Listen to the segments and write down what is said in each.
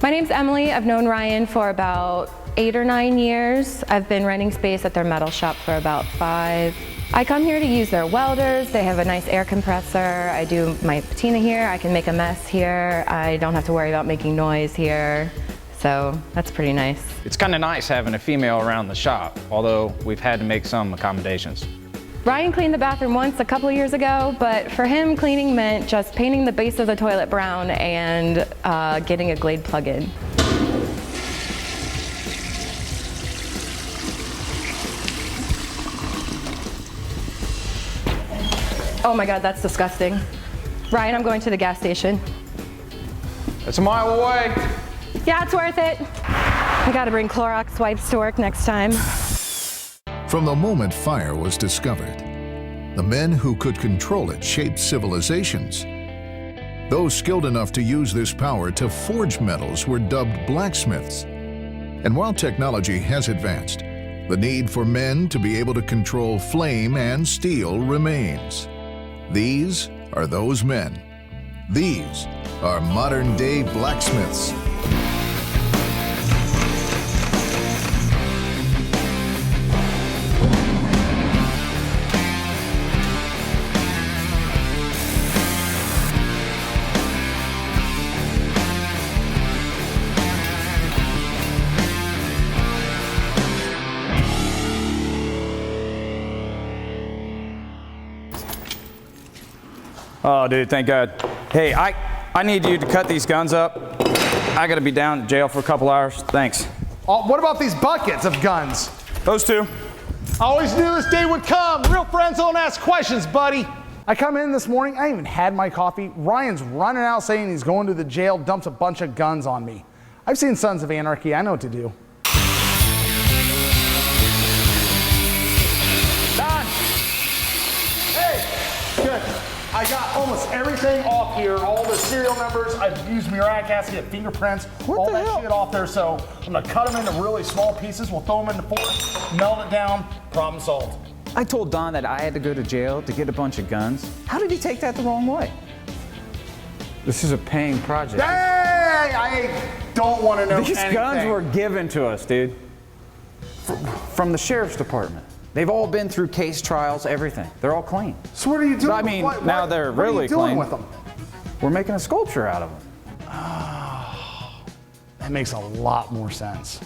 My name's Emily. I've known Ryan for about 8 or 9 years. I've been renting space at their metal shop for about 5. I come here to use their welders. They have a nice air compressor. I do my patina here. I can make a mess here. I don't have to worry about making noise here. So that's pretty nice. It's kind of nice having a female around the shop, although we've had to make some accommodations. Ryan cleaned the bathroom once a couple years ago, but for him, cleaning meant just painting the base of the toilet brown and getting a Glade plug-in. Oh my God, that's disgusting. Ryan, I'm going to the gas station. It's a mile away. Yeah, it's worth it. I gotta bring Clorox wipes to work next time. From the moment fire was discovered, the men who could control it shaped civilizations. Those skilled enough to use this power to forge metals were dubbed blacksmiths. And while technology has advanced, the need for men to be able to control flame and steel remains. These are those men. These are modern-day blacksmiths. Oh, dude, thank God. Hey, I need you to cut these guns up. I gotta be down in jail for a couple hours. Thanks. Oh, what about these buckets of guns? Those two. I always knew this day would come. Real friends don't ask questions, buddy. I come in this morning, I ain't even had my coffee. Ryan's running out saying he's going to the jail, dumps a bunch of guns on me. I've seen Sons of Anarchy, I know what to do. Don! Hey! Good. I got almost everything off here, all the serial numbers. I've used Miracast to get fingerprints, all that shit off there. So I'm gonna cut them into really small pieces. We'll throw them in the fork, melt it down, problem solved. I told Don that I had to go to jail to get a bunch of guns. How did he take that the wrong way? This is a paying project. Hey, I don't want to know These anything. guns were given to us, dude. From the sheriff's department. They've all been through case trials, everything. They're all clean. So what are you doing? But I mean, now they're really clean. What are you doing with them? We're making a sculpture out of them. Oh, that makes a lot more sense.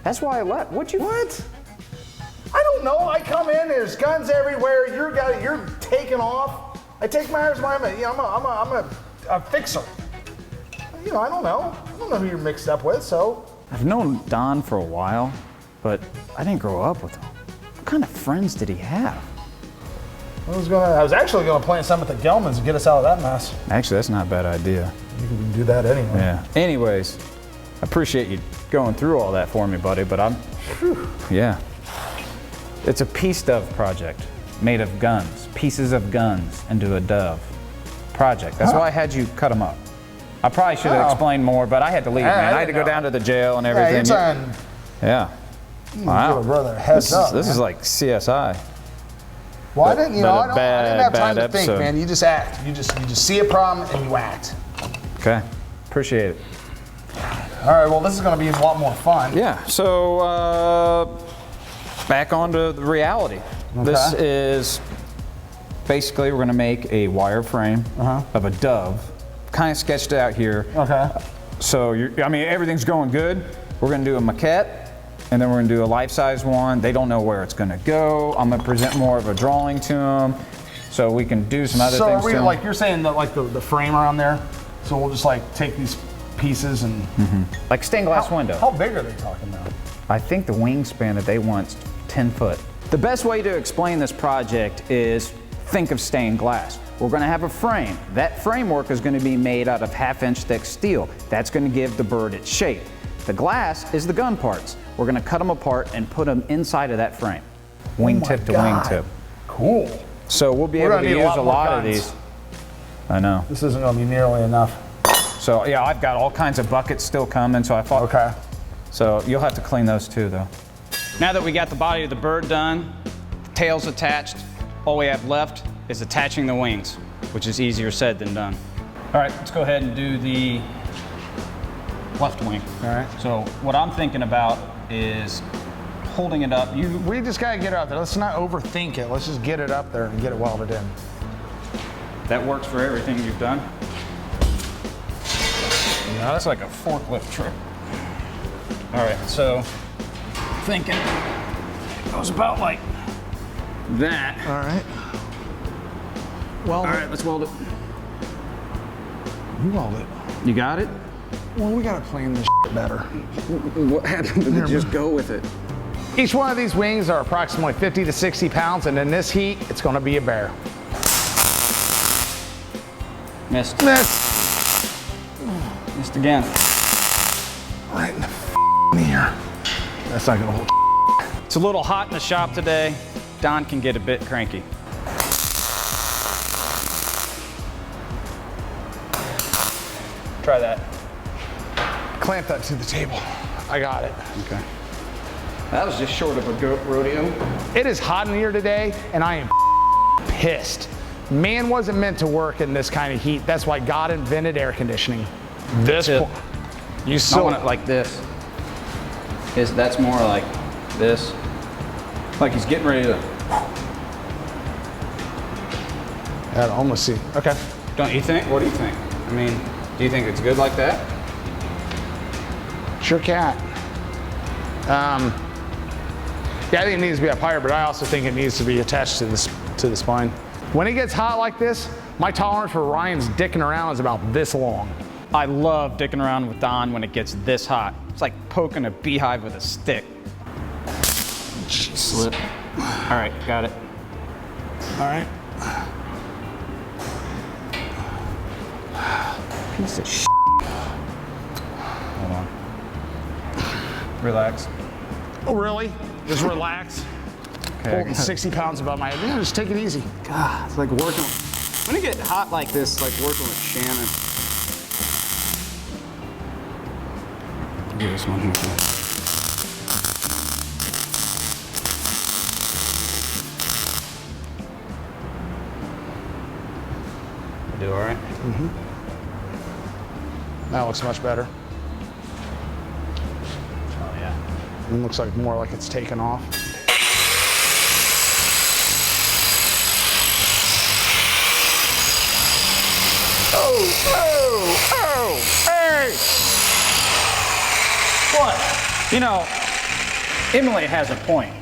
That's why I left. What? I don't know. I come in, there's guns everywhere. You're taking off. I take matters by my. You know, I'm a fixer. You know, I don't know. I don't know who you're mixed up with. So I've known Don for a while, but I didn't grow up with him. What kind of friends did he have? I was actually gonna plant some at the Gelmans and get us out of that mess. Actually, that's not a bad idea. You can do that anyway. Yeah. Anyways, I appreciate you going through all that for me, buddy, but yeah. It's a peace dove project made of guns, pieces of guns into a dove project. That's why I had you cut them up. I probably should have explained more, but I had to leave, man. I had to go down to the jail and everything. Yeah. Wow. Give a brother a heads up. This is like CSI. Well, I didn't have time to think, episode. man. You just act. You just see a problem and you act. Okay. Appreciate it. All right. Well, this is going to be a lot more fun. Yeah. So back on to the reality. Okay. This is basically we're going to make a wire frame of a dove, kind of sketched out here. Okay. So I mean, everything's going good. We're going to do a maquette. And then we're gonna do a life-size one. They don't know where it's gonna go. I'm gonna present more of a drawing to them, so we can do some other things. So like you're saying that like the frame around there. So we'll just like take these pieces and like stained glass window. How big are they talking about? I think the wingspan that they want is 10 foot. The best way to explain this project is think of stained glass. We're gonna have a frame. That framework is gonna be made out of 1/2 inch thick steel. That's gonna give the bird its shape. The glass is the gun parts. We're gonna cut them apart and put them inside of that frame. Wingtip to wingtip. Cool. So we'll be able to use a lot of these. I know. This isn't gonna be nearly enough. So yeah, I've got all kinds of buckets still coming, so I thought. Okay. So you'll have to clean those too though. Now that we got the body of the bird done, the tail's attached, all we have left is attaching the wings, which is easier said than done. All right, let's go ahead and do the left wing. All right. So what I'm thinking about is holding it up. We just gotta get it up there. Let's not overthink it. Let's just get it up there and get it welded in. That works for everything you've done. Yeah, that's like a forklift trip. All right, so thinking it goes about like that. All right. Weld All it. right, let's weld it. You weld it. You got it? Well, we gotta plan this better. What happened to just go with it? Each one of these wings are approximately 50 to 60 pounds, and in this heat, it's gonna be a bear. Missed. Missed again. Right in the ear. That's not gonna hold. It's a little hot in the shop today. Don can get a bit cranky. Try that. Clamp that to the table. I got it. Okay. That was just short of a goat rodeo. It is hot in here today, and I am pissed. Man wasn't meant to work in this kind of heat. That's why God invented air conditioning. This Tip. you I still want it like this. That's more like this. Like he's getting ready to. I'd almost see. Okay. Don't you think? What do you think? I mean, do you think it's good like that? Sure cat. Yeah, I think it needs to be up higher, but I also think it needs to be attached to the spine. When it gets hot like this, my tolerance for Ryan's dicking around is about this long. I love dicking around with Don when it gets this hot. It's like poking a beehive with a stick. Slip. All right, got it. All right. Piece of shit. Hold on. Relax. Oh, really? Just relax. Okay. Holding 60 pounds above my head. Yeah, just take it easy. God, it's like working. When it gets hot like this, it's like working with Shannon. I'll do this one here. I do all right? Mm-hmm. That looks much better. Oh, yeah. It looks like more like it's taken off. Oh, hey! What? You know, Emily has a point.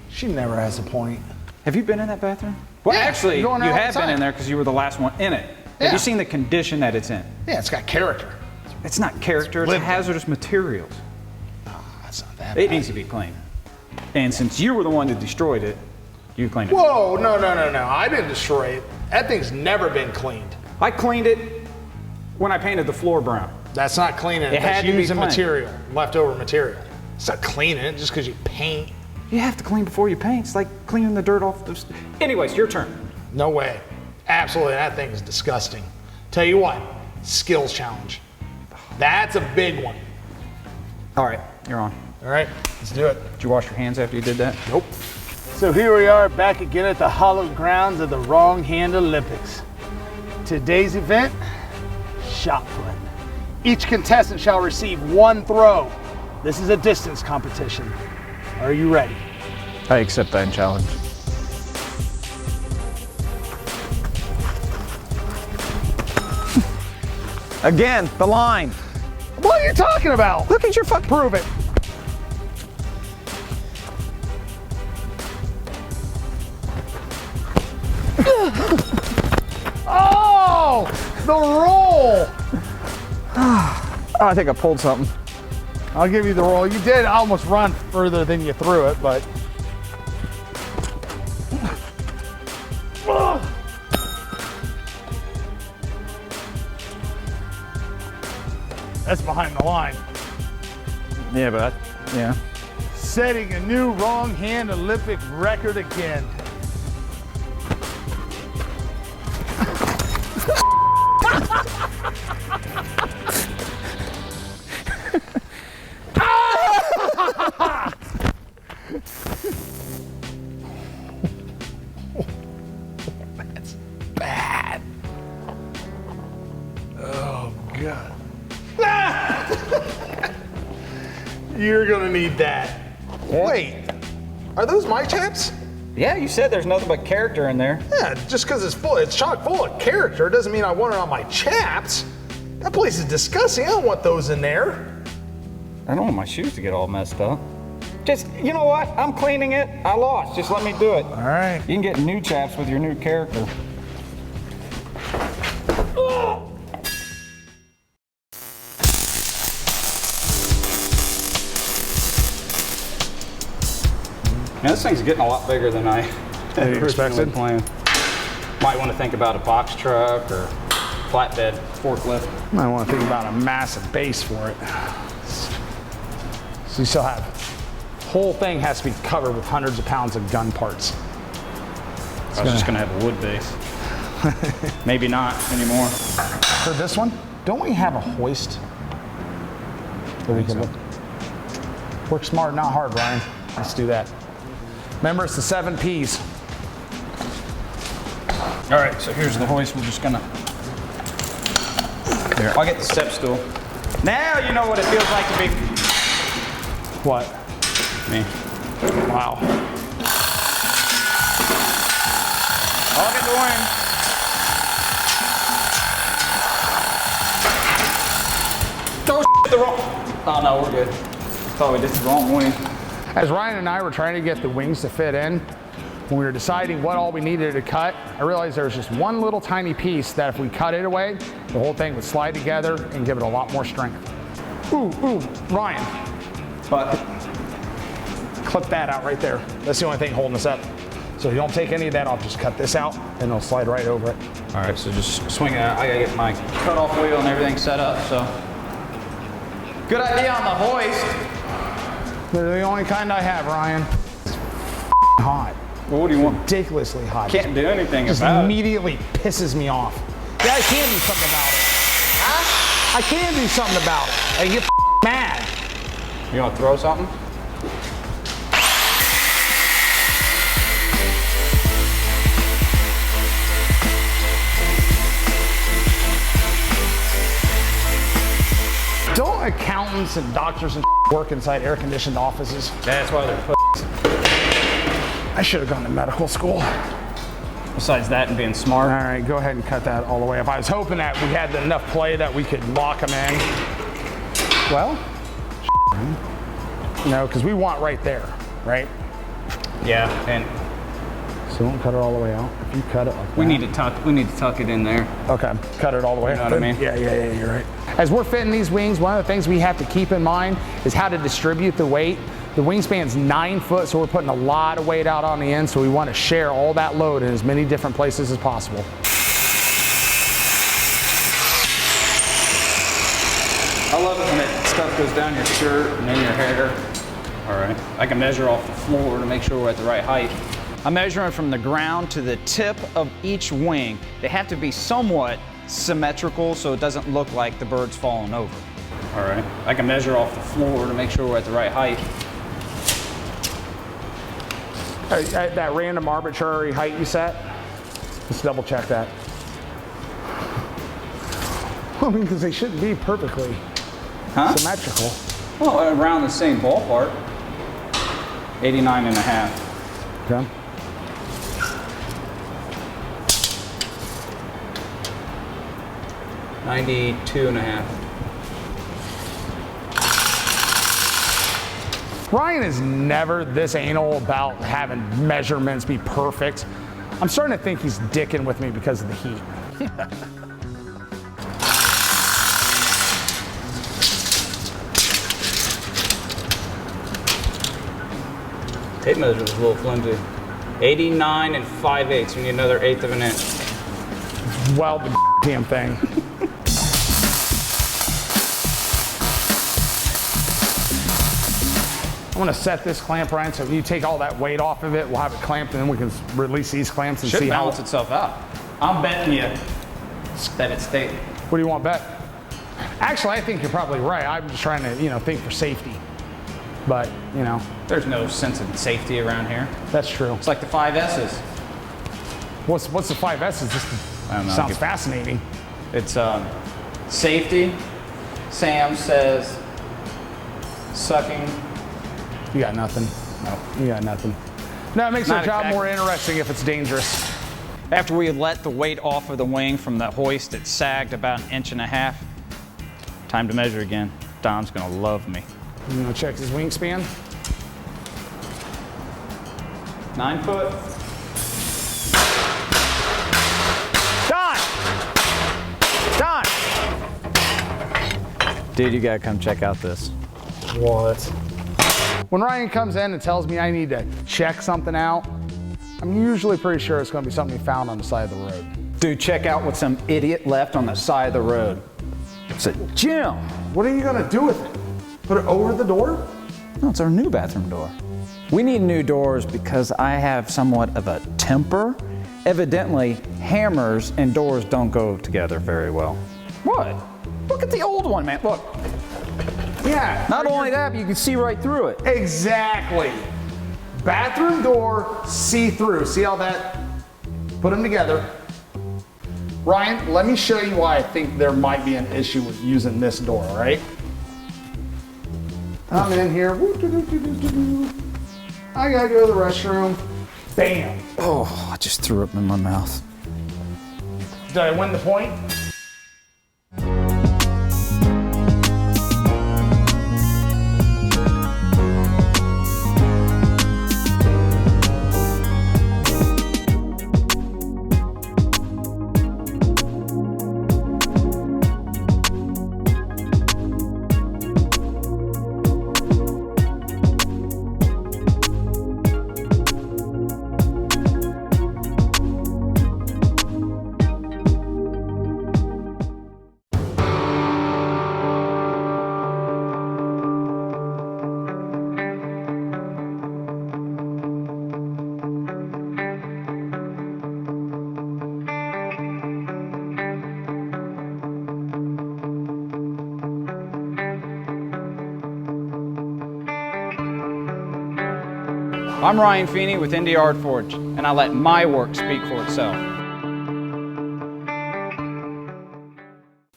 She never has a point. Have you been in that bathroom? Well, Yeah, actually, you going there all have the been in time. there because you were the last one in it. Yeah. Have you seen the condition that it's in? Yeah, it's got character. It's not character, it's lived in. hazardous materials. That's not that It bad. needs to be cleaned. And since you were the one that destroyed it, you cleaned it. Whoa, no. I didn't destroy it. That thing's never been cleaned. I cleaned it when I painted the floor brown. That's not cleaning it. It had That's to be using cleaned. material, leftover material. It's not cleaning it just because you paint. You have to clean before you paint. It's like cleaning the dirt off the... Anyways, your turn. No way. Absolutely, that thing is disgusting. Tell you what, skills challenge. That's a big one. All right, you're on. All right, let's do it. Did you wash your hands after you did that? Nope. So here we are back again at the hallowed grounds of the Wrong Hand Olympics. Today's event, shot put. Each contestant shall receive one throw. This is a distance competition. Are you ready? I accept that challenge. Again, the line. What are you talking about? Look at your fuck. Prove it. Oh, the roll. Oh, I think I pulled something. I'll give you the roll. You did almost run further than you threw it, but. That's behind the line. Yeah, but yeah. Setting a new wrong hand Olympic record again. That's bad. Oh, God. You're gonna need that. Yeah. Wait, are those my chaps? Yeah, you said there's nothing but character in there. Yeah, just because it's chock full of character doesn't mean I want it on my chaps. That place is disgusting. I don't want those in there. I don't want my shoes to get all messed up. Just, you know what? I'm cleaning it. I lost. Just let me do it. All right. You can get new chaps with your new character. Now, this thing's getting a lot bigger than I Than you originally expected? planned. Might want to think about a box truck or flatbed forklift. I want to think about a massive base for it. So you still have, whole thing has to be covered with hundreds of pounds of gun parts. I was just going to have a wood base. Maybe not anymore. For this one, don't we have a hoist? That we can work smart, not hard, Ryan. Let's do that. Remember, it's the 7 Ps. All right, so here's the hoist. We're just gonna. Here, I'll get the step stool. Now you know what it feels like to be What? me. Wow. I'll get the wing. Don't the wrong. Oh no, we're good. Thought we did the wrong wing. As Ryan and I were trying to get the wings to fit in, when we were deciding what all we needed to cut, I realized there was just one little tiny piece that if we cut it away, the whole thing would slide together and give it a lot more strength. Ooh, Ryan, But clip that out right there. That's the only thing holding us up. So if you don't take any of that off, just cut this out and it'll slide right over it. all right, so just swing it out. I gotta get my cutoff wheel and everything set up. So good idea on the hoist. They're the only kind I have, Ryan. It's hot. Well, what do you want? Ridiculously hot. Can't do anything Just about it. immediately pisses me off. Yeah, I can do something about it. Huh? I can do something about it. I get mad. You want to throw something? Don't accountants and doctors and work inside air-conditioned offices? That's why they're I should have gone to medical school. Besides that and being smart. All right, go ahead and cut that all the way up. I was hoping that we had enough play that we could lock them in. Well, no, because we want right there, right? Yeah, and So don't cut it all the way out. If you cut it like we that. need to tuck it in there. Okay, cut it all the way. You know what I mean? Yeah, you're right. As we're fitting these wings, one of the things we have to keep in mind is how to distribute the weight. The wingspan's 9 foot, so we're putting a lot of weight out on the end, so we want to share all that load in as many different places as possible. I love it when that stuff goes down your shirt and in your hair. All right, I can measure off the floor to make sure we're at the right height. I'm measuring from the ground to the tip of each wing. They have to be somewhat symmetrical so it doesn't look like the bird's falling over. All right, I can measure off the floor to make sure we're at the right height. At that random arbitrary height you set, let's double check that. I mean, because they shouldn't be perfectly symmetrical. Well, around the same ballpark. 89 and a half. Okay. $92 and a half. Ryan is never this anal about having measurements be perfect. I'm starting to think he's dicking with me because of the heat. Tape measure was a little flimsy. 89 and 5/8. We need another 1/8 of an inch. Weld the damn thing. I'm gonna set this clamp, Ryan, so if you take all that weight off of it, we'll have it clamped and then we can release these clamps and Should see how. balance itself out. I'm betting you that it's stayed. What do you want, bet? Actually, I think you're probably right. I'm just trying to, think for safety. But, There's no sense of safety around here. that's true. It's like the 5S's. What's the 5S's? This I don't know. sounds fascinating. It's safety. Sam says Sucking. You got nothing. No. You got nothing. No, it makes our Not job exactly. more interesting if it's dangerous. After we let the weight off of the wing from the hoist, it sagged about 1.5 inches. Time to measure again. Don's gonna love me. You gonna check his wingspan? 9 foot. Don! Dude, you gotta come check out this. What? When Ryan comes in and tells me I need to check something out, I'm usually pretty sure it's gonna be something he found on the side of the road. Dude, check out what some idiot left on the side of the road. It's a gym. What are you gonna do with it? Put it over the door? No, it's our new bathroom door. We need new doors because I have somewhat of a temper. Evidently, hammers and doors don't go together very well. What? Look at the old one, man. Look. Yeah. Not only that, but you can see right through it. Exactly. Bathroom door, see-through. See how that, put them together. Ryan, let me show you why I think there might be an issue with using this door, all right? I'm in here. I gotta go to the restroom. Bam. Oh, I just threw up in my mouth. Did I win the point? I'm Ryan Feeney with Indy Art Forge, and I let my work speak for itself.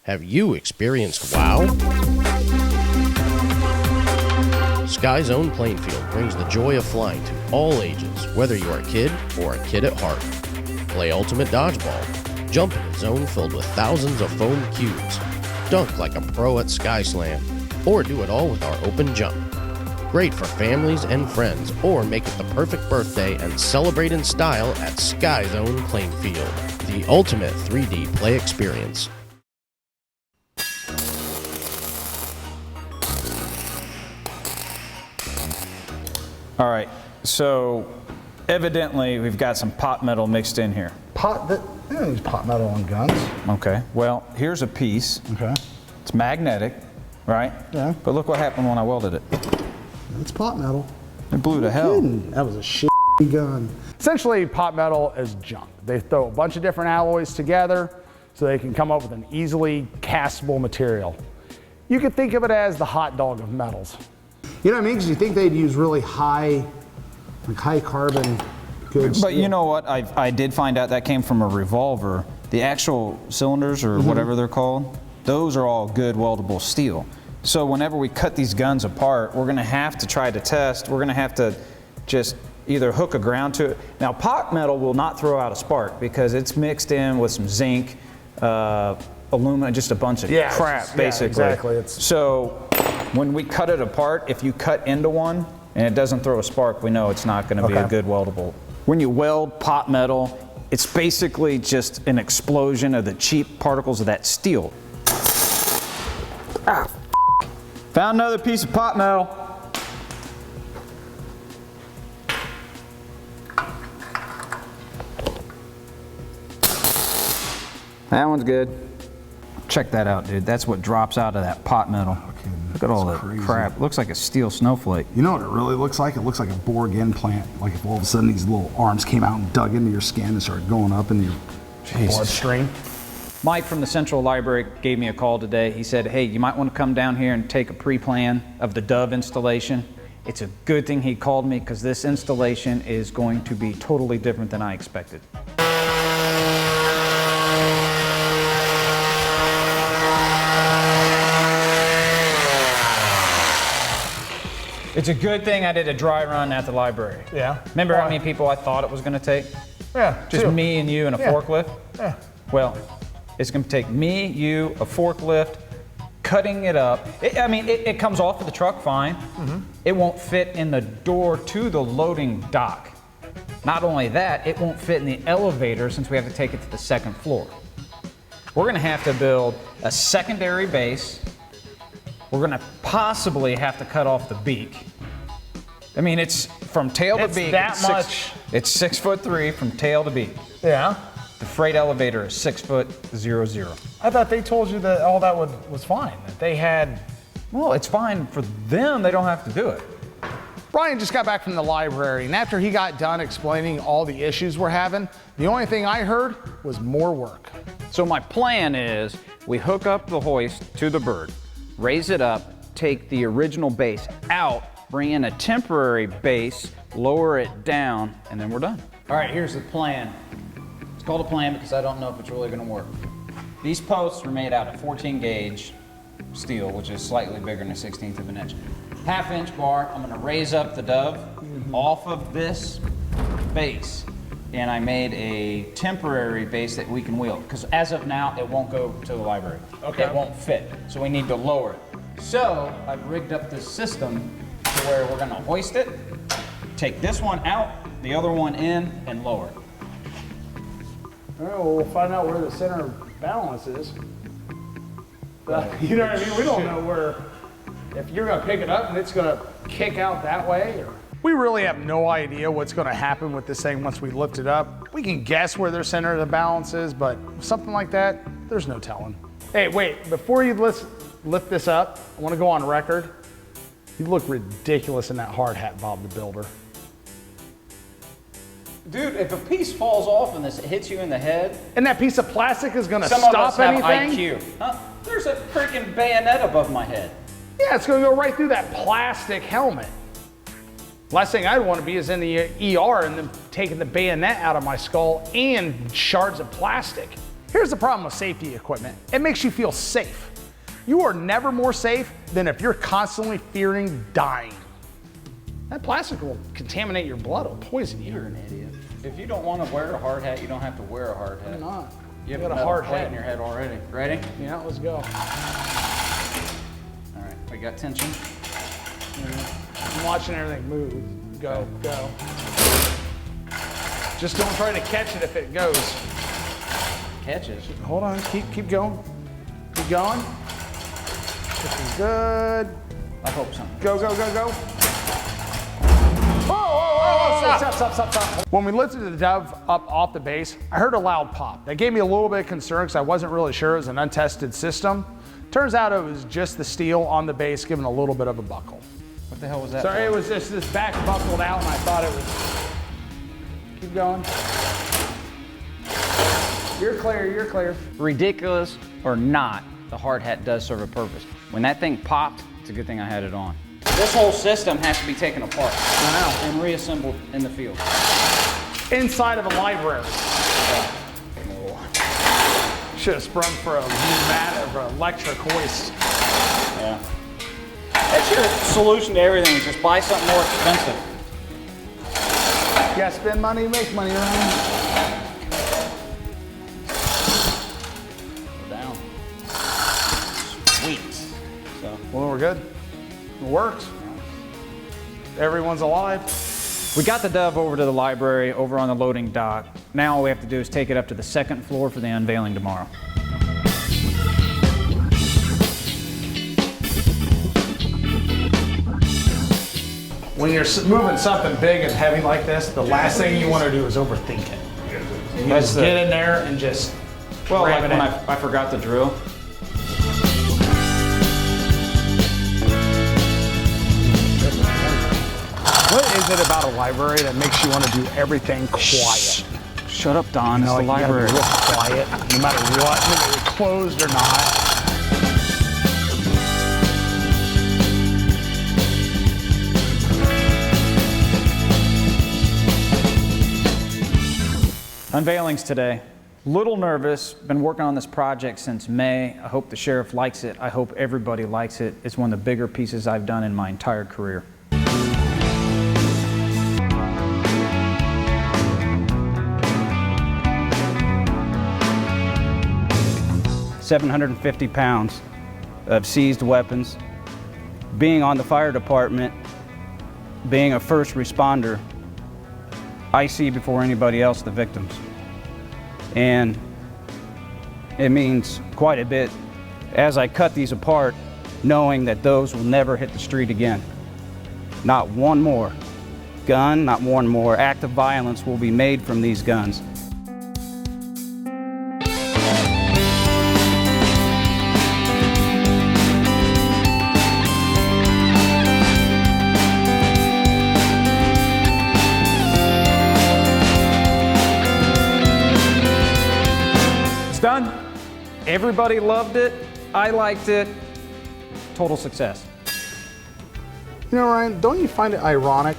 Have you experienced WOW? Sky Zone Plainfield brings the joy of flying to all ages, whether you're a kid or a kid at heart. Play ultimate dodgeball, jump in a zone filled with thousands of foam cubes, dunk like a pro at Sky Slam, or do it all with our open jump. Great for families and friends, or make it the perfect birthday and celebrate in style at Sky Zone Plainfield, the ultimate 3D play experience. All right, so evidently we've got some pot metal mixed in here. They don't use pot metal on guns. Okay, well, here's a piece. Okay. It's magnetic, right? Yeah. But look what happened when I welded it. It's pot metal. It blew to hell. That was a shit gun. Essentially, pot metal is junk. They throw a bunch of different alloys together so they can come up with an easily castable material. You could think of it as the hot dog of metals. You know what I mean? Because you think they'd use really high carbon goods. But you know what? I did find out that came from a revolver. The actual cylinders, or whatever they're called, those are all good weldable steel. So whenever we cut these guns apart, we're gonna have to try to test. We're gonna have to just either hook a ground to it. Now, pot metal will not throw out a spark because it's mixed in with some zinc, aluminum, just a bunch of crap, basically. Exactly. So when we cut it apart, if you cut into one and it doesn't throw a spark, we know it's not gonna be a good weldable. When you weld pot metal, it's basically just an explosion of the cheap particles of that steel. Ah. Found another piece of pot metal. That one's good. Check that out, dude. That's what drops out of that pot metal. Look at all that crap. Looks like a steel snowflake. You know what it really looks like? It looks like a Borg implant. Like if all of a sudden these little arms came out and dug into your skin and started going up into your bloodstream. Mike from the Central Library gave me a call today. He said, hey, you might want to come down here and take a pre-plan of the Dove installation. It's a good thing he called me because this installation is going to be totally different than I expected. It's a good thing I did a dry run at the library. Yeah. Remember Why? how many people I thought it was gonna take? Yeah. Just two. me and you and a Yeah. forklift? Yeah. Well, it's gonna take me, you, a forklift, cutting it up. It comes off of the truck fine. It won't fit in the door to the loading dock. Not only that, it won't fit in the elevator since we have to take it to the second floor. We're gonna have to build a secondary base. We're gonna possibly have to cut off the beak. I mean, it's from tail to It's beak. that much. It's 6'3" from tail to beak. Yeah. The freight elevator is 6'00". I thought they told you that all that was fine. That they had. Well, it's fine for them. They don't have to do it. Brian just got back from the library, and after he got done explaining all the issues we're having, the only thing I heard was more work. So my plan is we hook up the hoist to the bird, raise it up, take the original base out, bring in a temporary base, lower it down, and then we're done. All right, here's the plan. It's called a plan because I don't know if it's really gonna work. These posts are made out of 14 gauge steel, which is slightly bigger than a 1/16 of an inch. 1/2 inch bar, I'm gonna raise up the dove off of this base. And I made a temporary base that we can wheel. Because as of now, it won't go to the library. Okay. It won't fit, so we need to lower it. So I've rigged up this system to where we're gonna hoist it, take this one out, the other one in, and lower it. All right, well, we'll find out where the center of balance is. You know what I mean? We don't know where, if you're gonna pick it up and it's gonna kick out that way, or. We really have no idea what's gonna happen with this thing once we lift it up. We can guess where their center of the balance is, but something like that, there's no telling. Hey, wait, before you lift this up, I wanna go on record. You look ridiculous in that hard hat, Bob the Builder. Dude, if a piece falls off and this hits you in the head, And that piece of plastic is gonna some of us stop have anything? IQ. Huh? There's a freaking bayonet above my head. Yeah, it's gonna go right through that plastic helmet. Last thing I'd want to be is in the ER and then taking the bayonet out of my skull and shards of plastic. Here's the problem with safety equipment. It makes you feel safe. You are never more safe than if you're constantly fearing dying. That plastic will contaminate your blood, it'll poison you. You're an idiot. If you don't want to wear a hard hat, you don't have to wear a hard hat. Why not? You have got a metal hard plate hat in your head already. Ready? Yeah, let's go. All right, we got tension. I'm watching everything move. Go, go. Just don't try to catch it if it goes. Catch it. Hold on, keep going. Keep going. This is good. I hope so. Go, go, go, go. Stop. When we lifted the dove up off the base, I heard a loud pop. That gave me a little bit of concern because I wasn't really sure it was an untested system. Turns out it was just the steel on the base giving a little bit of a buckle. What the hell was that? Sorry, it was just this back buckled out and I thought it was. Keep going. You're clear, you're clear. Ridiculous or not, the hard hat does serve a purpose. When that thing popped, it's a good thing I had it on. This whole system has to be taken apart and reassembled in the field. Inside of a library. Should have sprung for a pneumatic or electric hoist. Yeah. That's your solution to everything, is just buy something more expensive. You gotta spend money, make money, Ryan. We're down. Sweet. So, Well, we're good. It works. Everyone's alive. we got the dove over to the library, over on the loading dock. Now all we have to do is take it up to the second floor for the unveiling tomorrow. When you're moving something big and heavy like this, the last thing you want to do is overthink it. You That's just the- get in there and just Well, like ram it when in. I forgot the drill. What is it about a library that makes you want to do everything quiet? Shut up, Don. It's You know, the like, you gotta library. be real quiet, no matter what, whether it's closed or not. Unveilings today. Little nervous, been working on this project since May. I hope the sheriff likes it. I hope everybody likes it. It's one of the bigger pieces I've done in my entire career. 750 pounds of seized weapons. Being on the fire department, being a first responder, I see before anybody else the victims. And it means quite a bit as I cut these apart, knowing that those will never hit the street again. Not one more gun, not one more act of violence will be made from these guns. It's done. Everybody loved it. I liked it. Total success. You know, Ryan, don't you find it ironic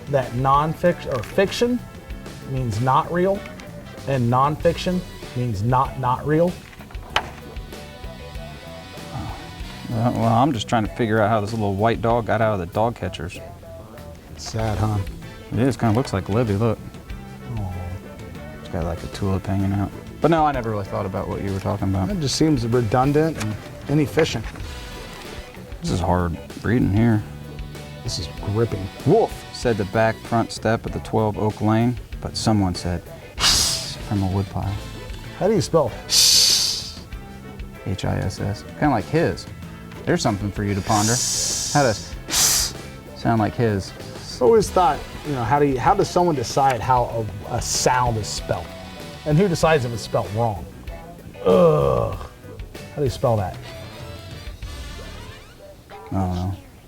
that nonfiction or fiction means not real and nonfiction means not real? Well, I'm just trying to figure out how this little white dog got out of the dog catchers. It's sad, huh? It is, kind of looks like Libby, look. Oh. It's got like a tulip hanging out. But no, I never really thought about what you were talking about. It just seems redundant and inefficient. This is hard reading here. This is gripping. Wolf said the back front step of the 12 Oak Lane, but someone said from a woodpile. How do you spell? H-I-S-S. Kind of like his. There's something for you to ponder. How does sound like his? I always thought, you know, how does someone decide how a sound is spelled? And who decides if it's spelled wrong? Ugh. How do you spell that? I don't know.